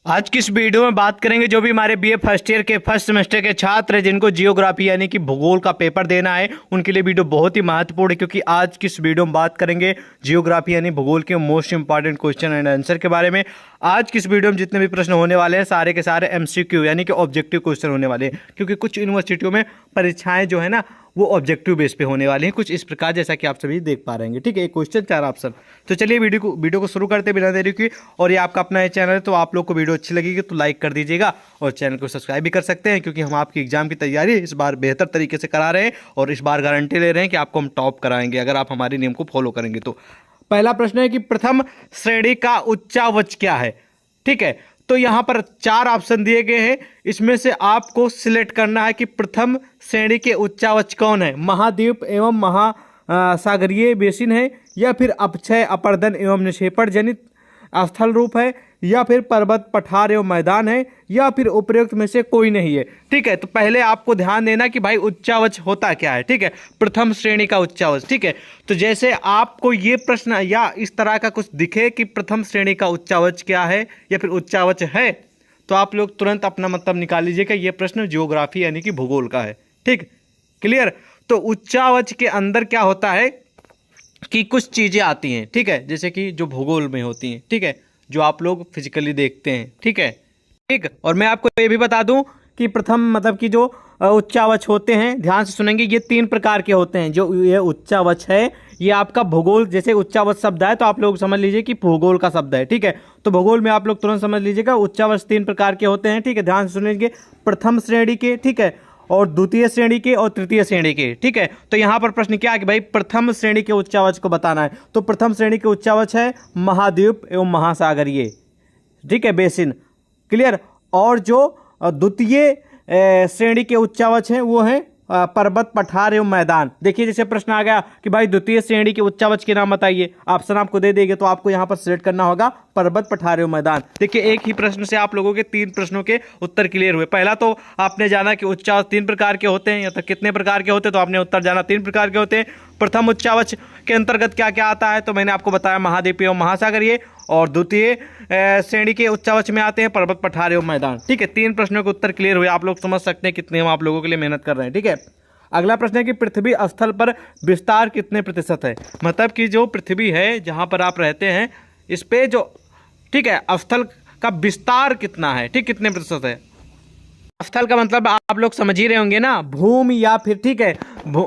आज की इस वीडियो में बात करेंगे जो भी हमारे बीए फर्स्ट ईयर के फर्स्ट सेमेस्टर के छात्र हैं जिनको जियोग्राफी यानी कि भूगोल का पेपर देना है, उनके लिए वीडियो बहुत ही महत्वपूर्ण है क्योंकि आज की इस वीडियो में बात करेंगे जियोग्राफी यानी भूगोल के most important question and answer के बारे में। आज की इस वीडियो में जितने भी प्रश्न होने वाले हैं सारे के सारे एमसीक्यू यानी कि ऑब्जेक्टिव क्वेश्चन होने वाले हैं, क्योंकि कुछ यूनिवर्सिटियों में परीक्षाएं जो है ना वो ऑब्जेक्टिव बेस पे होने वाली हैं, कुछ इस प्रकार जैसा कि आप सभी देख पा रहे हैं। ठीक है, एक क्वेश्चन 4 ऑप्शन। तो चलिए वीडियो को शुरू करते बिना देरी की। और ये आपका अपना चैनल है तो आप लोग को वीडियो अच्छी लगेगी तो लाइक कर दीजिएगा और चैनल को सब्सक्राइब भी कर सकते हैं, क्योंकि हम आपकी एग्जाम की तैयारी इस बार बेहतर तरीके से करा रहे हैं और इस बार गारंटी ले रहे हैं कि आपको हम टॉप कराएंगे अगर आप हमारे नियम को फॉलो करेंगे तो। पहला प्रश्न है कि प्रथम श्रेणी का उच्चावच क्या है। ठीक है, तो यहां पर 4 ऑप्शन दिए गए हैं, इसमें से आपको सिलेक्ट करना है कि प्रथम श्रेणी के उच्चावच कौन है। महाद्वीप एवं महासागरीय बेसिन है, या फिर अपक्षय अपर्दन एवं निक्षेपण जनित स्थल रूप है, या फिर पर्वत पठार एवं मैदान है, या फिर उपरोक्त में से कोई नहीं है। ठीक है, तो पहले आपको ध्यान देना कि भाई उच्चावच होता क्या है। ठीक है, प्रथम श्रेणी का उच्चावच। ठीक है, तो जैसे आपको ये प्रश्न या इस तरह का कुछ दिखे कि प्रथम श्रेणी का उच्चावच क्या है या फिर उच्चावच है, तो आप लोग तुरंत अपना मतलब निकाल लीजिएगा ये प्रश्न ज्योग्राफी यानी कि भूगोल का है। ठीक, क्लियर। तो उच्चावच के अंदर क्या होता है कि कुछ चीजें आती हैं, ठीक है, जैसे कि जो भूगोल में होती हैं, ठीक है, जो आप लोग फिजिकली देखते हैं। ठीक है, ठीक। और मैं आपको ये भी बता दूं कि प्रथम मतलब कि जो उच्चावच होते हैं, ध्यान से सुनेंगे, ये 3 प्रकार के होते हैं। जो ये उच्चावच है ये आपका भूगोल, जैसे उच्चावच शब्द है तो आप लोग समझ लीजिए कि भूगोल का शब्द है। ठीक है, तो भूगोल में आप लोग तुरंत समझ लीजिएगा उच्चावच 3 प्रकार के होते हैं। ठीक है, ध्यान से सुनेंगे, प्रथम श्रेणी के, ठीक है, और द्वितीय श्रेणी के और तृतीय श्रेणी के। ठीक है, तो यहां पर प्रश्न क्या है कि भाई प्रथम श्रेणी के उच्चावच को बताना है। तो प्रथम श्रेणी के उच्चावच है महाद्वीप एवं महासागरीय, ठीक है, बेसिन। क्लियर। और जो द्वितीय श्रेणी के उच्चावच हैं वो है पर्वत पठार एवं मैदान। देखिए जैसे प्रश्न आ गया कि भाई द्वितीय श्रेणी के उच्चावच के नाम बताइए, ऑप्शन आपको दे देंगे तो आपको यहां पर सिलेक्ट करना होगा पर्वत पठार एवं मैदान। देखिए एक ही प्रश्न से आप लोगों के 3 प्रश्नों के उत्तर क्लियर हुए। पहला तो आपने जाना कि उच्चावच 3 प्रकार के होते हैं, या तो कितने प्रकार के होते हैं, तो आपने उत्तर जाना 3 प्रकार के होते हैं। प्रथम उच्चावच के अंतर्गत क्या क्या आता है, तो मैंने आपको बताया महाद्वीप एवं महासागरीय, और द्वितीय श्रेणी के उच्चावच में आते हैं पर्वत पठार एवं मैदान। ठीक है, 3 प्रश्नों के उत्तर क्लियर हुए। आप लोग समझ सकते हैं कितने हम आप लोगों के लिए मेहनत कर रहे हैं। ठीक है, अगला प्रश्न है कि पृथ्वी स्थल पर विस्तार कितने प्रतिशत है। मतलब कि जो पृथ्वी है जहां पर आप रहते हैं इस पे जो, ठीक है, स्थल का विस्तार कितना है, ठीक, कितने प्रतिशत है। स्थल का मतलब आप लोग समझ ही रहे होंगे ना, भूमि या फिर, ठीक है,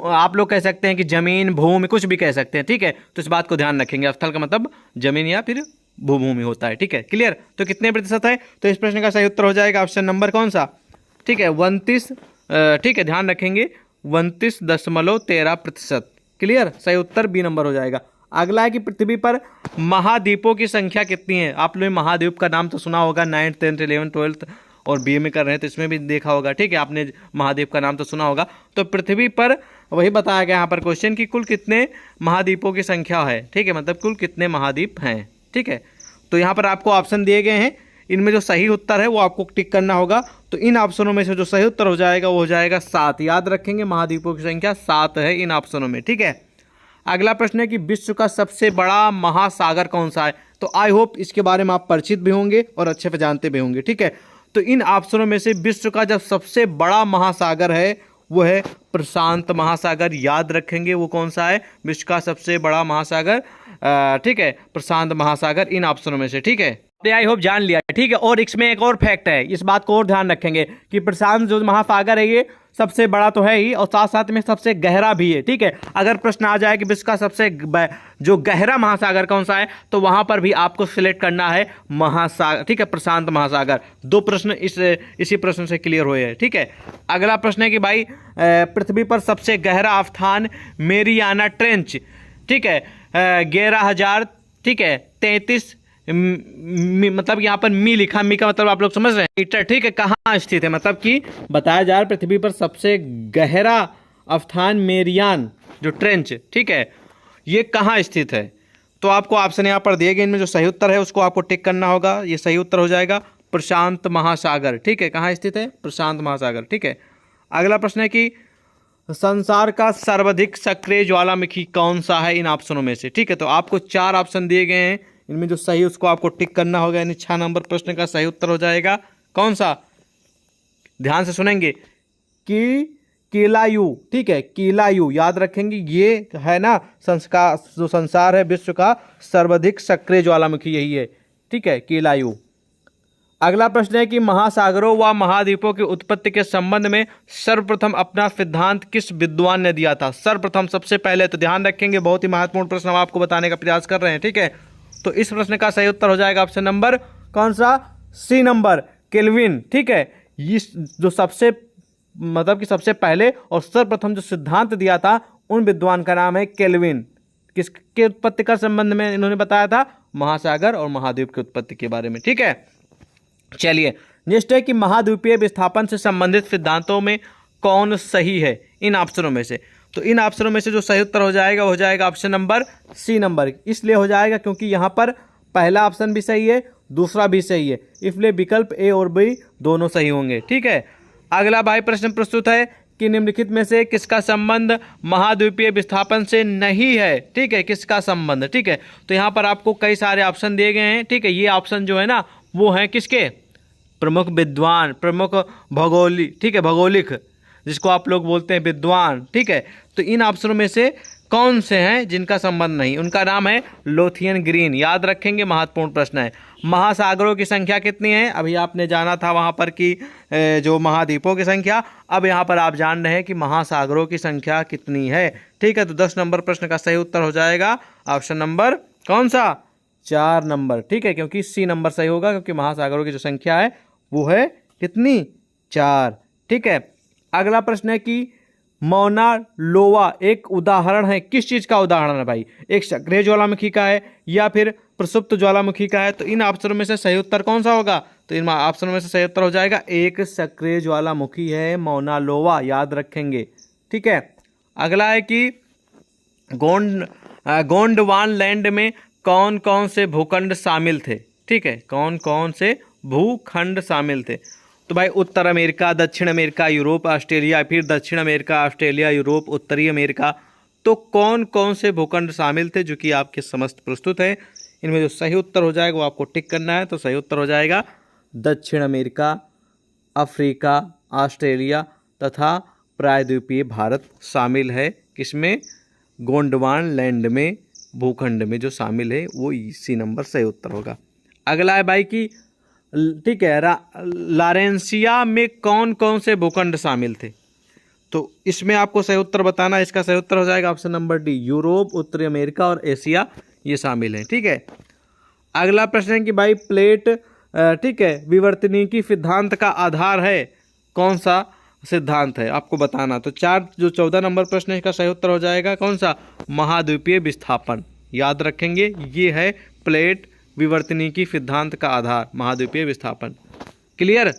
आप लोग कह सकते हैं कि जमीन, भूमि, कुछ भी कह सकते हैं। ठीक है, तो इस बात को ध्यान रखेंगे, स्थल का मतलब जमीन या फिर भूभूमि होता है। ठीक है, क्लियर। तो कितने प्रतिशत है, तो इस प्रश्न का सही उत्तर हो जाएगा ऑप्शन नंबर कौन सा, ठीक है, 29। ठीक है, ध्यान रखेंगे 29.13%। क्लियर, सही उत्तर बी नंबर हो जाएगा। अगला है कि पृथ्वी पर महाद्वीपों की संख्या कितनी है। आप लोग महाद्वीप का नाम तो सुना होगा, 9th 10th 11th 12th और बीए में कर रहे हैं तो इसमें भी देखा होगा। ठीक है, आपने महाद्वीप का नाम तो सुना होगा। तो पृथ्वी पर वही बताया गया यहाँ पर क्वेश्चन कि कुल कितने महाद्वीपों की संख्या है। ठीक है, मतलब कुल कितने महाद्वीप हैं। ठीक है, तो यहाँ पर आपको ऑप्शन दिए गए हैं, इनमें जो सही उत्तर है वो आपको टिक करना होगा। तो इन ऑप्शनों में से जो सही उत्तर हो जाएगा वो हो जाएगा 7। याद रखेंगे महाद्वीपों की संख्या 7 है इन ऑप्शनों में। ठीक है, अगला प्रश्न है कि विश्व का सबसे बड़ा महासागर कौन सा है। तो आई होप इसके बारे में आप परिचित भी होंगे और अच्छे से जानते भी होंगे। ठीक है, तो इन ऑप्शनों में से विश्व का जब सबसे बड़ा महासागर है वो है प्रशांत महासागर। याद रखेंगे वो कौन सा है, विश्व का सबसे बड़ा महासागर, ठीक है, प्रशांत महासागर इन ऑप्शनों में से। ठीक है, आई होप जान लिया। ठीक है, और इसमें एक और फैक्ट है, इस बात को और ध्यान रखेंगे कि प्रशांत जो महासागर है ये सबसे बड़ा तो है ही और साथ साथ में सबसे गहरा भी है। ठीक है, अगर प्रश्न आ जाए कि विश्व का सबसे जो गहरा महासागर कौन सा है तो वहां पर भी आपको सिलेक्ट करना है महासागर। ठीक है, प्रशांत महासागर। 2 प्रश्न इसी प्रश्न से क्लियर हुए हैं। ठीक है, अगला प्रश्न है कि भाई पृथ्वी पर सबसे गहरा स्थान मेरियाना ट्रेंच, ठीक है, 11,000, ठीक है, 33 मतलब यहाँ पर मी लिखा, मी का मतलब आप लोग समझ रहे हैं, मीटर। ठीक है, कहाँ स्थित है, मतलब कि बताया जा रहा है पृथ्वी पर सबसे गहरा स्थान मेरियान जो ट्रेंच, ठीक है, ये कहाँ स्थित है। तो आपको ऑप्शन यहाँ पर दिए गए, इनमें जो सही उत्तर है उसको आपको टिक करना होगा। ये सही उत्तर हो जाएगा प्रशांत महासागर। ठीक है, कहाँ स्थित है, प्रशांत महासागर। ठीक है, अगला प्रश्न है कि संसार का सर्वाधिक सक्रिय ज्वालामुखी कौन सा है इन ऑप्शनों में से। ठीक है, तो आपको 4 ऑप्शन दिए गए हैं, इनमें जो सही उसको आपको टिक करना होगा, यानी 6 नंबर प्रश्न का सही उत्तर हो जाएगा कौन सा, ध्यान से सुनेंगे, कि कीलायु, ठीक है, कीलायु याद रखेंगे, ये है ना संस्कार, जो संसार है विश्व का सर्वाधिक सक्रिय ज्वालामुखी यही है, ठीक है, कीलायु। अगला प्रश्न है कि महासागरों व महाद्वीपों की उत्पत्ति के संबंध में सर्वप्रथम अपना सिद्धांत किस विद्वान ने दिया था। सर्वप्रथम, सबसे पहले, तो ध्यान रखेंगे, बहुत ही महत्वपूर्ण प्रश्न हम आपको बताने का प्रयास कर रहे हैं, ठीक है। तो इस प्रश्न का सही उत्तर हो जाएगा ऑप्शन नंबर कौन सा, सी नंबर, केल्विन, ठीक है। ये जो सबसे मतलब कि सबसे पहले और सर्वप्रथम जो सिद्धांत दिया था उन विद्वान का नाम है केल्विन। किसके उत्पत्ति का संबंध में इन्होंने बताया था, महासागर और महाद्वीप की उत्पत्ति के बारे में, ठीक है। चलिए नेक्स्ट है कि महाद्वीपीय विस्थापन से संबंधित सिद्धांतों में कौन सही है इन ऑप्शनों में से। तो इन ऑप्शनों में से जो सही उत्तर हो जाएगा ऑप्शन नंबर सी नंबर। इसलिए हो जाएगा क्योंकि यहाँ पर पहला ऑप्शन भी सही है, दूसरा भी सही है, इसलिए विकल्प ए और बी दोनों सही होंगे, ठीक है। अगला भाई प्रश्न प्रस्तुत है कि निम्नलिखित में से किसका संबंध महाद्वीपीय विस्थापन से नहीं है, ठीक है, किसका संबंध, ठीक है। तो यहाँ पर आपको कई सारे ऑप्शन दिए गए हैं, ठीक है। ये ऑप्शन जो है ना वो है किसके, प्रमुख विद्वान, प्रमुख भौगोलिक, ठीक है, भौगोलिक जिसको आप लोग बोलते हैं विद्वान, ठीक है। तो इन ऑप्शनों में से कौन से हैं जिनका संबंध नहीं, उनका नाम है लोथियन ग्रीन, याद रखेंगे, महत्वपूर्ण प्रश्न है। महासागरों की संख्या कितनी है, अभी आपने जाना था वहाँ पर कि जो महाद्वीपों की संख्या, अब यहाँ पर आप जान रहे हैं कि महासागरों की संख्या कितनी है, ठीक है। तो 10 नंबर प्रश्न का सही उत्तर हो जाएगा ऑप्शन नंबर कौन सा, 4 नंबर, ठीक है, क्योंकि सी नंबर सही होगा, क्योंकि महासागरों की जो संख्या है वो है कितनी, 4, ठीक है। अगला प्रश्न है कि मौना लोवा एक उदाहरण है, किस चीज का उदाहरण है भाई, एक सक्रिय ज्वालामुखी का है या फिर प्रसुप्त ज्वालामुखी का है। तो इन ऑप्शनों में से सही उत्तर कौन सा होगा, तो इन ऑप्शनों में से सही उत्तर हो जाएगा एक सक्रिय ज्वालामुखी है मौना लोवा, याद रखेंगे, ठीक है। अगला है कि गोंडवानलैंड में कौन कौन से भूखंड शामिल थे, ठीक है, कौन कौन से भूखंड शामिल थे। तो भाई उत्तर अमेरिका, दक्षिण अमेरिका, यूरोप, ऑस्ट्रेलिया, फिर दक्षिण अमेरिका, ऑस्ट्रेलिया, यूरोप, उत्तरी अमेरिका। तो कौन कौन से भूखंड शामिल थे जो कि आपके समस्त प्रस्तुत है, इनमें जो सही उत्तर हो जाएगा वो आपको टिक करना है। तो सही उत्तर हो जाएगा दक्षिण अमेरिका, अफ्रीका, ऑस्ट्रेलिया तथा प्रायद्वीपीय भारत शामिल है, किसमें, गोंडवानलैंड में, भूखंड में जो शामिल है वो इसी नंबर सही उत्तर होगा। अगला है भाई कि ठीक है, लॉरेंसिया में कौन कौन से भूखंड शामिल थे। तो इसमें आपको सही उत्तर बताना है, इसका सही उत्तर हो जाएगा ऑप्शन नंबर डी, यूरोप, उत्तरी अमेरिका और एशिया ये शामिल हैं, ठीक है। अगला प्रश्न है कि भाई प्लेट, ठीक है, विवर्तनिकी सिद्धांत का आधार है, कौन सा सिद्धांत है आपको बताना। तो 14 नंबर प्रश्न है, इसका सही उत्तर हो जाएगा कौन सा, महाद्वीपीय विस्थापन, याद रखेंगे, ये है प्लेट विवर्तनिकी सिद्धांत का आधार, महाद्वीपीय विस्थापन, क्लियर।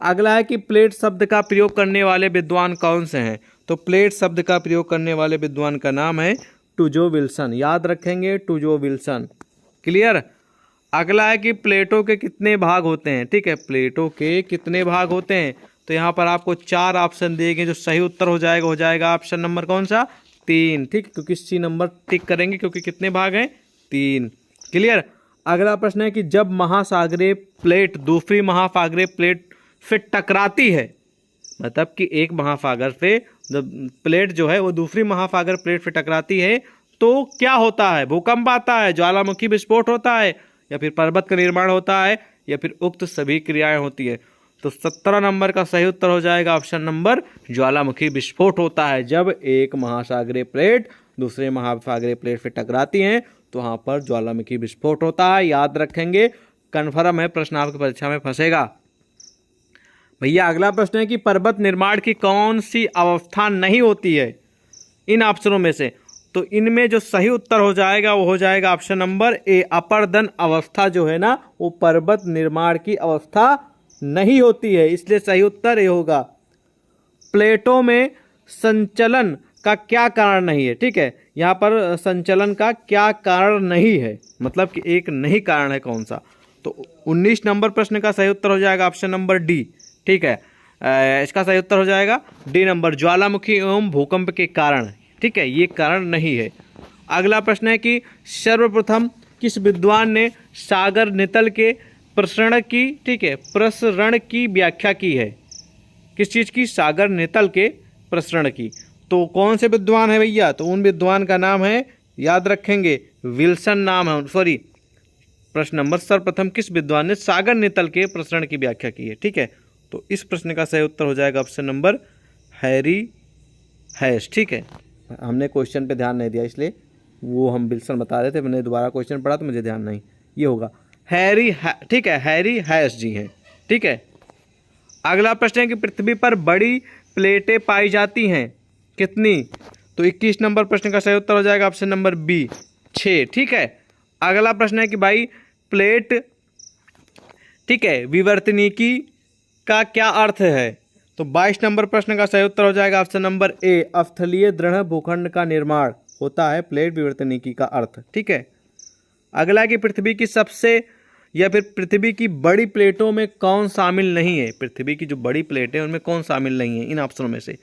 अगला है कि प्लेट शब्द का प्रयोग करने वाले विद्वान कौन से हैं। तो प्लेट शब्द का प्रयोग करने वाले विद्वान का नाम है टूजो विल्सन, याद रखेंगे, टूजो विल्सन, क्लियर। अगला है कि प्लेटों के कितने भाग होते हैं, ठीक है, प्लेटों के कितने भाग होते हैं। तो यहाँ पर आपको 4 ऑप्शन दिए गए, जो सही उत्तर हो जाएगा ऑप्शन नंबर कौन सा, 3, ठीक, क्योंकि सी नंबर टिक करेंगे क्योंकि कितने भाग हैं, 3, क्लियर। अगला प्रश्न है कि जब महासागरीय प्लेट दूसरी महासागरीय प्लेट से टकराती है, मतलब कि एक महासागर से जब प्लेट जो है वो दूसरी महासागर प्लेट से टकराती है तो क्या होता है, भूकंप आता है, ज्वालामुखी विस्फोट होता है, या फिर पर्वत का निर्माण होता है, या फिर उक्त सभी क्रियाएं होती है। तो 17 नंबर का सही उत्तर हो जाएगा ऑप्शन नंबर ज्वालामुखी विस्फोट होता है। जब एक महासागरीय प्लेट दूसरे महासागरीय प्लेट से टकराती है तो वहां पर ज्वालामुखी विस्फोट होता है, याद रखेंगे, कन्फर्म है, प्रश्न आपकी परीक्षा में फंसेगा। भैया अगला प्रश्न है कि पर्वत निर्माण की कौन सी अवस्था नहीं होती है इन ऑप्शनों में से। तो इनमें जो सही उत्तर हो जाएगा वो हो जाएगा ऑप्शन नंबर ए, अपर्दन अवस्था जो है ना वो पर्वत निर्माण की अवस्था नहीं होती है, इसलिए सही उत्तर ए होगा। प्लेटों में संचलन का क्या कारण नहीं है, ठीक है, यहाँ पर संचलन का क्या कारण नहीं है, मतलब कि एक नहीं कारण है, कौन सा। तो 19 नंबर प्रश्न का सही उत्तर हो जाएगा ऑप्शन नंबर डी, ठीक है, इसका सही उत्तर हो जाएगा डी नंबर, ज्वालामुखी एवं भूकंप के कारण, ठीक है, ये कारण नहीं है। अगला प्रश्न है कि सर्वप्रथम किस विद्वान ने सागर नितल के प्रसरण की, ठीक है, प्रसरण की व्याख्या की है? किस चीज़ की? सागर नितल के प्रसरण की। तो कौन से विद्वान है भैया? तो उन विद्वान का नाम है, याद रखेंगे, विल्सन नाम है, सॉरी, प्रश्न नंबर सर्वप्रथम किस विद्वान ने सागर नितल के प्रसरण की व्याख्या की है? ठीक है, तो इस प्रश्न का सही उत्तर हो जाएगा ऑप्शन नंबर हैरी हैश। ठीक है, हमने क्वेश्चन पे ध्यान नहीं दिया इसलिए वो हम विल्सन बता रहे थे, मैंने दोबारा क्वेश्चन पढ़ा तो मुझे ध्यान नहीं, ये होगा ठीक है, हैरी हैश जी हैं। ठीक है, अगला प्रश्न है कि पृथ्वी पर बड़ी प्लेटें पाई जाती हैं कितनी? तो 21 नंबर प्रश्न का सही उत्तर हो जाएगा ऑप्शन नंबर बी, 6। ठीक है, अगला प्रश्न है कि भाई प्लेट, ठीक है, विवर्तनिकी का क्या अर्थ है? तो 22 नंबर प्रश्न का सही उत्तर हो जाएगा ऑप्शन नंबर ए, अस्थलीय दृढ़ भूखंड का निर्माण होता है प्लेट विवर्तनिकी का अर्थ। ठीक है, अगला कि पृथ्वी की सबसे या फिर पृथ्वी की बड़ी प्लेटों में कौन शामिल नहीं है? पृथ्वी की जो बड़ी प्लेट है उनमें कौन शामिल नहीं है इन ऑप्शनों में से?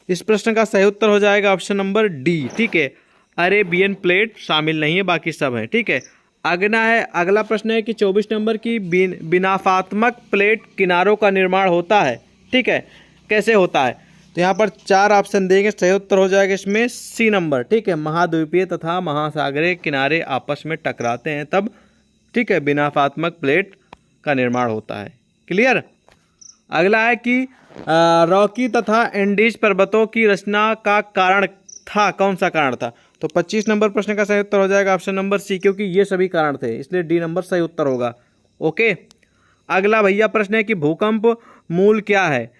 इस प्रश्न का सही उत्तर हो जाएगा ऑप्शन नंबर डी। ठीक है, अरेबियन प्लेट शामिल नहीं है, बाकी सब है। ठीक है, अगला प्रश्न है कि 24 नंबर की विनाशात्मक प्लेट किनारों का निर्माण होता है। ठीक है, कैसे होता है? तो यहाँ पर 4 ऑप्शन देंगे, सही उत्तर हो जाएगा इसमें सी नंबर। ठीक है, महाद्वीपीय तथा महासागरीय किनारे आपस में टकराते हैं तब, ठीक है, विनाशात्मक प्लेट का निर्माण होता है। क्लियर? अगला है कि रॉकी तथा एंडीज पर्वतों की रचना का कारण था, कौन सा कारण था? तो 25 नंबर प्रश्न का सही उत्तर हो जाएगा ऑप्शन नंबर सी, क्योंकि ये सभी कारण थे, इसलिए डी नंबर सही उत्तर होगा। ओके, अगला भैया प्रश्न है कि भूकंप मूल क्या है?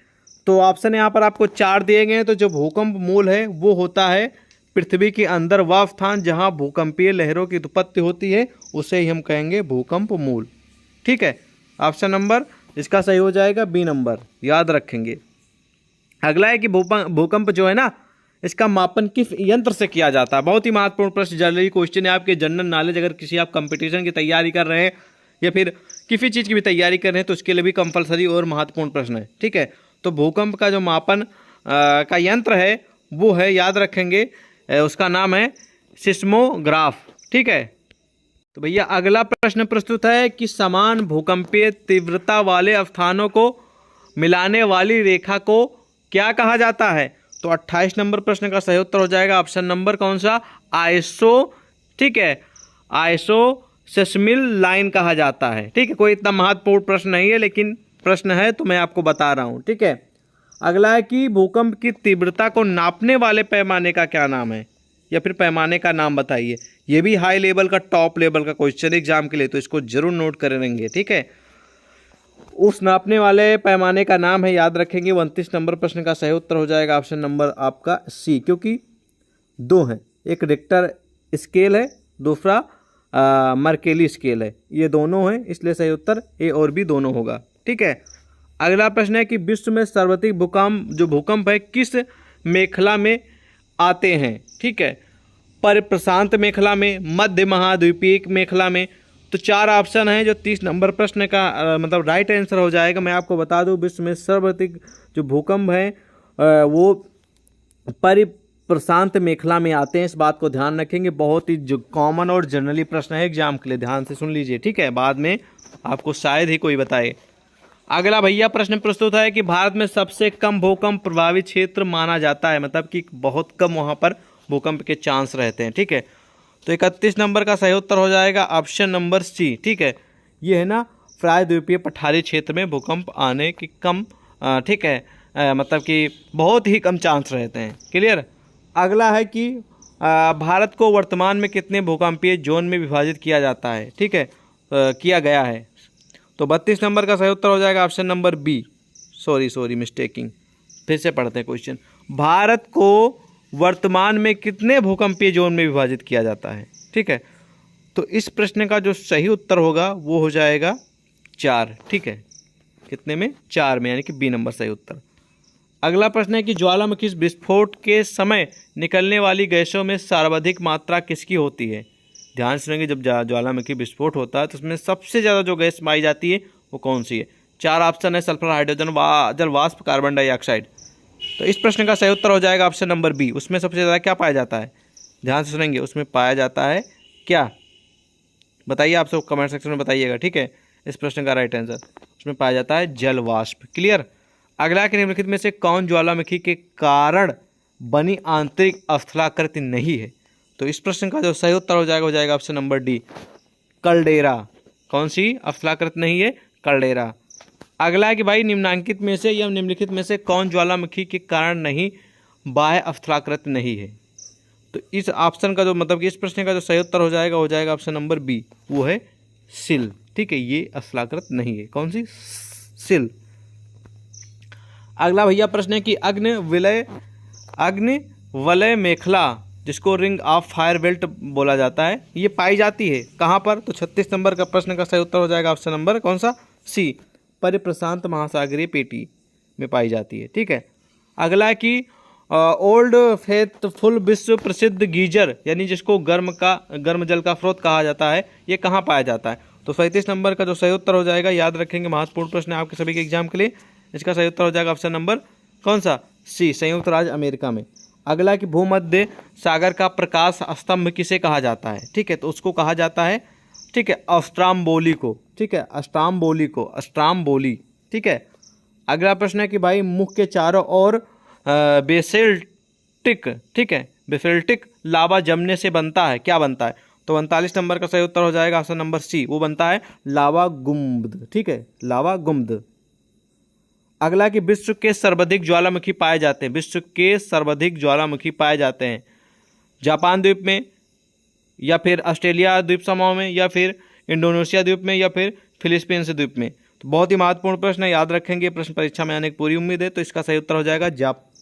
तो ऑप्शन यहाँ पर आपको 4 दिए गए हैं। तो जो भूकंप मूल है वो होता है पृथ्वी के अंदर वह स्थान जहाँ भूकंपीय लहरों की उत्पत्ति होती है, उसे ही हम कहेंगे भूकंप मूल। ठीक है, ऑप्शन नंबर इसका सही हो जाएगा बी नंबर, याद रखेंगे। अगला है कि भूकंप जो है ना, इसका मापन किस यंत्र से किया जाता है? बहुत ही महत्वपूर्ण प्रश्न, जनरली क्वेश्चन है आपके जनरल नॉलेज। अगर किसी आप कंपटीशन की तैयारी कर रहे हैं या फिर किसी चीज़ की भी तैयारी कर रहे हैं तो उसके लिए भी कंपलसरी और महत्वपूर्ण प्रश्न है। ठीक है, तो भूकंप का जो मापन का यंत्र है वो है, याद रखेंगे, उसका नाम है सिस्मोग्राफ। ठीक है, तो भैया अगला प्रश्न प्रस्तुत है कि समान भूकंपीय तीव्रता वाले स्थानों को मिलाने वाली रेखा को क्या कहा जाता है? तो 28 नंबर प्रश्न का सही उत्तर हो जाएगा ऑप्शन नंबर कौन सा? आइसो। ठीक है, आइसोसेस्मिल लाइन कहा जाता है। ठीक है, कोई इतना महत्वपूर्ण प्रश्न नहीं है, लेकिन प्रश्न है तो मैं आपको बता रहा हूँ। ठीक है, अगला है कि भूकंप की तीव्रता को नापने वाले पैमाने का क्या नाम है, या फिर पैमाने का नाम बताइए। ये भी हाई लेवल का, टॉप लेवल का क्वेश्चन एग्जाम के लिए, तो इसको जरूर नोट करेंगे। ठीक है, उस नापने वाले पैमाने का नाम है, याद रखेंगे। 29 नंबर प्रश्न का सही उत्तर हो जाएगा ऑप्शन नंबर आपका सी, क्योंकि 2 हैं, एक रिक्टर स्केल है, दूसरा मर्केली स्केल है, ये दोनों हैं, इसलिए सही उत्तर ए और बी दोनों होगा। ठीक है, अगला प्रश्न है कि विश्व में सर्वाधिक भूकंप है किस मेखला में आते हैं? ठीक है, पर प्रशांत मेखला में, मध्य महाद्वीपीय मेखला में। तो 4 ऑप्शन हैं, जो 30 नंबर प्रश्न का मतलब राइट आंसर हो जाएगा। मैं आपको बता दूं, विश्व में सर्वाधिक जो भूकंप है वो प्रशांत मेखला में आते हैं, इस बात को ध्यान रखेंगे। बहुत ही जो कॉमन और जनरली प्रश्न है एग्जाम के लिए, ध्यान से सुन लीजिए। ठीक है, बाद में आपको शायद ही कोई बताए। अगला भैया प्रश्न प्रस्तुत है कि भारत में सबसे कम भूकंप प्रभावित क्षेत्र माना जाता है, मतलब कि बहुत कम वहाँ पर भूकंप के चांस रहते हैं। ठीक है, तो 31 नंबर का सही उत्तर हो जाएगा ऑप्शन नंबर सी। ठीक है, ये है ना प्रायद्वीपीय पठारी क्षेत्र में भूकंप आने की कम, ठीक है, मतलब कि बहुत ही कम चांस रहते हैं। क्लियर? अगला है कि भारत को वर्तमान में कितने भूकंपीय जोन में विभाजित किया जाता है? ठीक है, किया गया है। तो 32 नंबर का सही उत्तर हो जाएगा option number B. Sorry mistaking, फिर से पढ़ते हैं क्वेश्चन। भारत को वर्तमान में कितने भूकंपीय जोन में विभाजित किया जाता है? ठीक है, तो इस प्रश्न का जो सही उत्तर होगा वो हो जाएगा 4। ठीक है, कितने में? 4 में, यानी कि बी नंबर सही उत्तर। अगला प्रश्न है कि ज्वालामुखी विस्फोट के समय निकलने वाली गैसों में सर्वाधिक मात्रा किसकी होती है? ध्यान से सुनेंगे, जब ज्वालामुखी विस्फोट होता है तो उसमें सबसे ज़्यादा जो गैस पाई जाती है वो कौन सी है? 4 ऑप्शन है, सल्फर, हाइड्रोजन, जल वाष्प, कार्बन डाइऑक्साइड। तो इस प्रश्न का सही उत्तर हो जाएगा ऑप्शन नंबर बी। उसमें सबसे ज़्यादा क्या पाया जाता है? ध्यान से सुनेंगे, उसमें पाया जाता है क्या? बताइए, आप सब कमेंट सेक्शन में बताइएगा, ठीक है। इस प्रश्न का राइट आंसर उसमें पाया जाता है जल वाष्प। क्लियर। अगला कि निम्नलिखित में से कौन ज्वालामुखी के कारण बनी आंतरिक अस्थलाकृति नहीं है? तो इस प्रश्न का जो सही उत्तर हो जाएगा ऑप्शन नंबर डी, कल्डेरा। कौन सी अस्थलाकृति नहीं है? कल्डेरा। अगला है कि भाई निम्नांकित में से या निम्नलिखित में से कौन ज्वालामुखी के कारण नहीं बाह्य अस्थलाकृति नहीं है? तो इस ऑप्शन का जो मतलब कि इस प्रश्न का जो सही उत्तर हो जाएगा ऑप्शन नंबर बी, वो है सिल। ठीक है, ये अस्थलाकृत नहीं है। कौन सी? सिल। अगला भैया प्रश्न है कि अग्नि वलय मेखला, जिसको रिंग ऑफ फायर बेल्ट बोला जाता है, ये पाई जाती है कहाँ पर? तो 36 नंबर का प्रश्न का सही उत्तर हो जाएगा ऑप्शन नंबर कौन सा? सी, परिप्रशांत महासागरीय पेटी में पाई जाती है। ठीक है। अगला है कि ओल्ड फेथफुल विश्व प्रसिद्ध गीजर, यानी जिसको गर्म जल का स्रोत कहा जाता है, ये कहाँ पाया जाता है? तो 37 नंबर का जो सही उत्तर हो जाएगा, याद रखेंगे महत्वपूर्ण प्रश्न है आपके सभी के एग्जाम के लिए, इसका सही उत्तर हो जाएगा ऑप्शन नंबर कौन सा? सी, संयुक्त राज्य अमेरिका में। अगला कि भूमध्य सागर का प्रकाश स्तंभ किसे कहा जाता है? ठीक है, तो उसको कहा जाता है, ठीक है, अस्ट्राम्बोली को। ठीक है, अस्ट्राम्बोली। ठीक है। अगला प्रश्न है कि भाई मुख के चारों ओर बेसेल्टिक, ठीक है, बेसेल्टिक लावा जमने से बनता है, क्या बनता है? तो 39 नंबर का सही उत्तर हो जाएगा ऑप्शन नंबर सी, वो बनता है लावा गुम्बद। ठीक है, लावा गुम्बद। अगला कि विश्व के सर्वाधिक ज्वालामुखी पाए जाते हैं, विश्व के सर्वाधिक ज्वालामुखी पाए जाते हैं जापान द्वीप में, या फिर ऑस्ट्रेलिया द्वीप समूह में, या फिर इंडोनेशिया द्वीप में, या फिर फिलीपींस द्वीप में? तो बहुत ही महत्वपूर्ण प्रश्न है, याद रखेंगे, प्रश्न परीक्षा में आने की पूरी उम्मीद है। तो इसका सही उत्तर हो जाएगा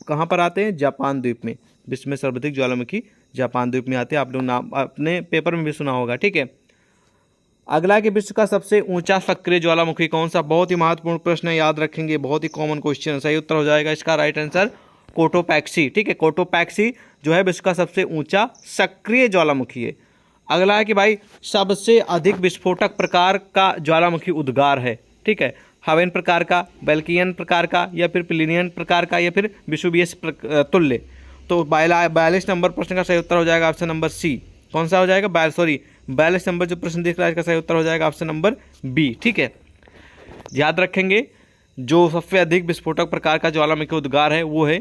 कहाँ पर आते हैं? जापान द्वीप में। विश्व में सर्वाधिक ज्वालामुखी जापान द्वीप में आते हैं, आप लोग नाम अपने पेपर में भी सुना होगा। ठीक है। अगला कि विश्व का सबसे ऊंचा सक्रिय ज्वालामुखी कौन सा? बहुत ही महत्वपूर्ण प्रश्न है, याद रखेंगे, बहुत ही कॉमन क्वेश्चन है। सही उत्तर हो जाएगा इसका राइट आंसर कोटोपैक्सी। ठीक है, कोटोपैक्सी जो है विश्व का सबसे ऊंचा सक्रिय ज्वालामुखी है। अगला है कि भाई सबसे अधिक विस्फोटक प्रकार का ज्वालामुखी उद्गार है, ठीक है, हवेन प्रकार का, बैल्कियन प्रकार का, या फिर प्लिनियन प्रकार का, या फिर विषुवीय तुल्य? तो 42 नंबर प्रश्न का सही उत्तर हो जाएगा ऑप्शन नंबर सी। कौन सा हो जाएगा? 42 नंबर जो प्रश्न दिख रहा है, इसका सही उत्तर हो जाएगा ऑप्शन नंबर बी। ठीक है, याद रखेंगे, जो सबसे अधिक विस्फोटक प्रकार का ज्वालामुखी उद्गार है वो है,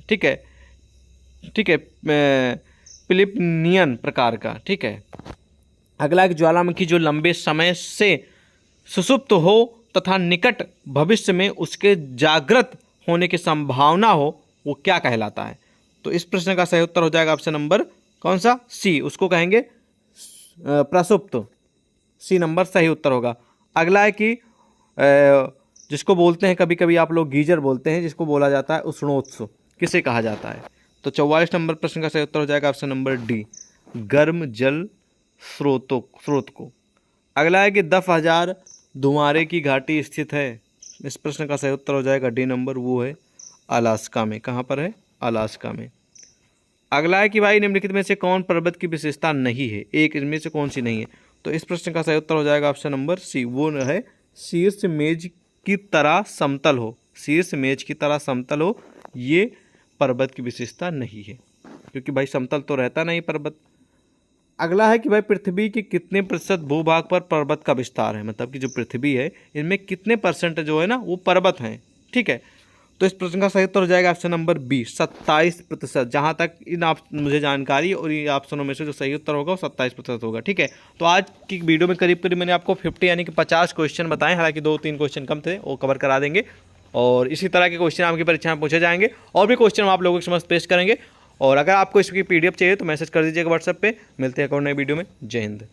ठीक है, ठीक है, प्लिनियन प्रकार का। ठीक है। अगला एक ज्वालामुखी जो लंबे समय से सुषुप्त हो तथा निकट भविष्य में उसके जागृत होने की संभावना हो, वो क्या कहलाता है? तो इस प्रश्न का सही उत्तर हो जाएगा ऑप्शन नंबर कौन सा? सी, उसको कहेंगे प्रसुप्त। सी नंबर सही उत्तर होगा। अगला है कि जिसको बोलते हैं कभी कभी आप लोग गीजर बोलते हैं, जिसको बोला जाता है उष्णोत्सव, किसे कहा जाता है? तो 44 नंबर प्रश्न का सही उत्तर हो जाएगा ऑप्शन नंबर डी, गर्म जल स्रोत को। अगला है कि 10,000 धुमारे की घाटी स्थित है, इस प्रश्न का सही उत्तर हो जाएगा डी नंबर, वो है अलास्का में। कहाँ पर है? अलास्का में। अगला है कि भाई निम्नलिखित में से कौन पर्वत की विशेषता नहीं है? एक इनमें से कौन सी नहीं है? तो इस प्रश्न का सही उत्तर हो जाएगा ऑप्शन नंबर सी, वो है शीर्ष मेज की तरह समतल हो। शीर्ष मेज की तरह समतल हो, ये पर्वत की विशेषता नहीं है, क्योंकि भाई समतल तो रहता नहीं पर्वत। अगला है कि भाई पृथ्वी के कितने प्रतिशत भूभाग पर पर्वत का विस्तार है? मतलब कि जो पृथ्वी है इनमें कितने परसेंट जो है ना वो पर्वत हैं। ठीक है, तो इस प्रश्न का सही उत्तर हो जाएगा ऑप्शन नंबर बी, 27%। जहाँ तक मुझे जानकारी और ये ऑप्शनों में से जो सही उत्तर होगा वो 27% होगा। ठीक है, तो आज की वीडियो में करीब मैंने आपको 50 यानी कि 50 क्वेश्चन बताए, हालांकि 2-3 क्वेश्चन कम थे, वो कवर करा देंगे, और इसी तरह के क्वेश्चन आपकी परीक्षा में पूछे जाएंगे, और भी क्वेश्चन हम आप लोगों के समझ पेश करेंगे। और अगर आपको इसकी PDF चाहिए तो मैसेज कर दीजिएगा व्हाट्सएप पे। मिलते हैं एक और नई वीडियो में। जय हिंद।